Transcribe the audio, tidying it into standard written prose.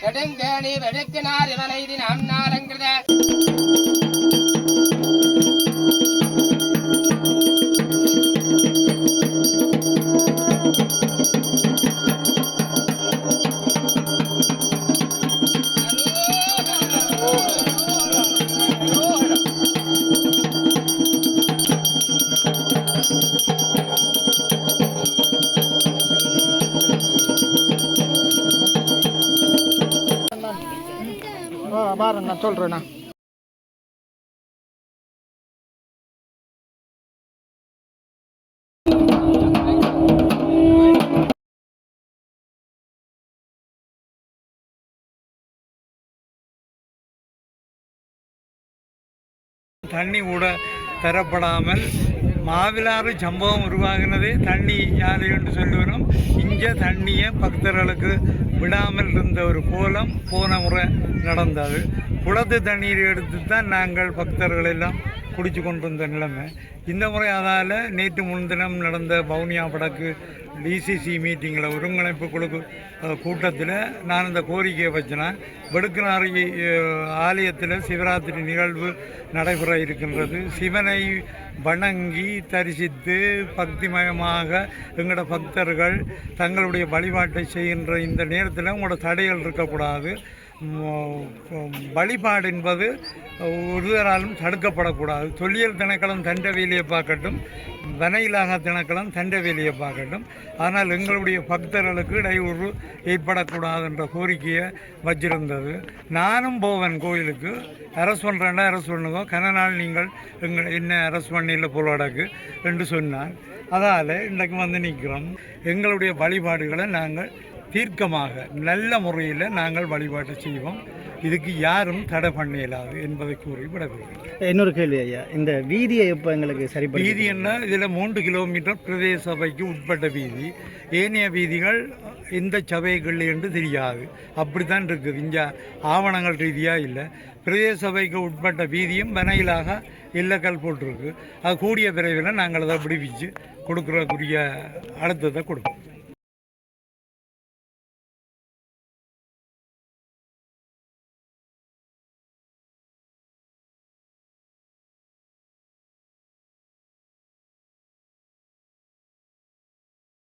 வெடுங்கேணி வெடுக்கினார் இவனை தினம் நாரங்கிருத பாருங்க நான் சொல்கிறேண்ணா. தண்ணி கூட தரப்படாமல் மாவிலாறு சம்பவம் உருவாகினதே தண்ணி யாரை என்று சொல்லுவோம். இங்கே தண்ணியை பக்தர்களுக்கு விடாமல் இருந்த ஒரு கோலம் போன முறை நடந்தது. குளத்து தண்ணீர் எடுத்து தான் நாங்கள் பக்தர்கள் எல்லாம் குடிச்சு கொண்டிருந்த நிலைமை. இந்த முறை அதால் நேற்று முன்தினம் நடந்த வவுனியா வடக்கு டிசிசி மீட்டிங்கில் ஒருங்கிணைப்பு குழு கூட்டத்தில் நான் இந்த கோரிக்கையை வச்சேன். வெடுக்குநாரி ஆலயத்தில் சிவராத்திரி நிகழ்வு நடைபெற இருக்கின்றது. சிவனை வணங்கி தரிசித்து பக்திமயமாக எங்களோட பக்தர்கள் தங்களுடைய வழிபாட்டை செய்கின்ற இந்த நேரத்தில் உங்களோட தடைகள் இருக்கக்கூடாது. வழிபாடு என்பது ஒருவராலும் தடுக்கப்படக்கூடாது. தொல்லியல் திணைக்களம் தண்ட வேலையை பார்க்கட்டும், வன இலாகா திணைக்களம் தண்ட வேலையை பார்க்கட்டும். ஆனால் எங்களுடைய பக்தர்களுக்கு இடையூறு ஏற்படக்கூடாது என்ற கோரிக்கையை வச்சிருந்தது. நானும் போவேன் கோயிலுக்கு. அரசு பண்ணுறேன்னா அரசு பண்ணுங்க, கனநாள் நீங்கள் என்ன அரசு பண்ணியில் போலடக்கு என்று சொன்னான். அதால் இன்றைக்கு வந்து நிற்கிறோம். எங்களுடைய வழிபாடுகளை நாங்கள் தீர்க்கமாக நல்ல முறையில் நாங்கள் வழிபாட்டை செய்வோம். இதுக்கு யாரும் தடை பண்ண இயலாது என்பதை கூறி விடவில்லை. இன்னொரு கேள்வி ஐயா, இந்த வீதியை எப்போ எங்களுக்கு சரி வீதி என்ன, இதில் 3 கிலோமீட்டர் பிரதேச சபைக்கு உட்பட்ட வீதி. ஏனைய வீதிகள் எந்த சபைகள் என்று தெரியாது. அப்படித்தான் இருக்குது. இங்கே ஆவணங்கள் ரீதியாக இல்லை. பிரதேச சபைக்கு உட்பட்ட வீதியும் வனையிலாக இல்லக்கல் போட்டிருக்கு. அது கூடிய விரைவில் நாங்கள் அதை விடுவிச்சு கொடுக்குறக்குரிய அழுத்தத்தை கொடுப்போம்.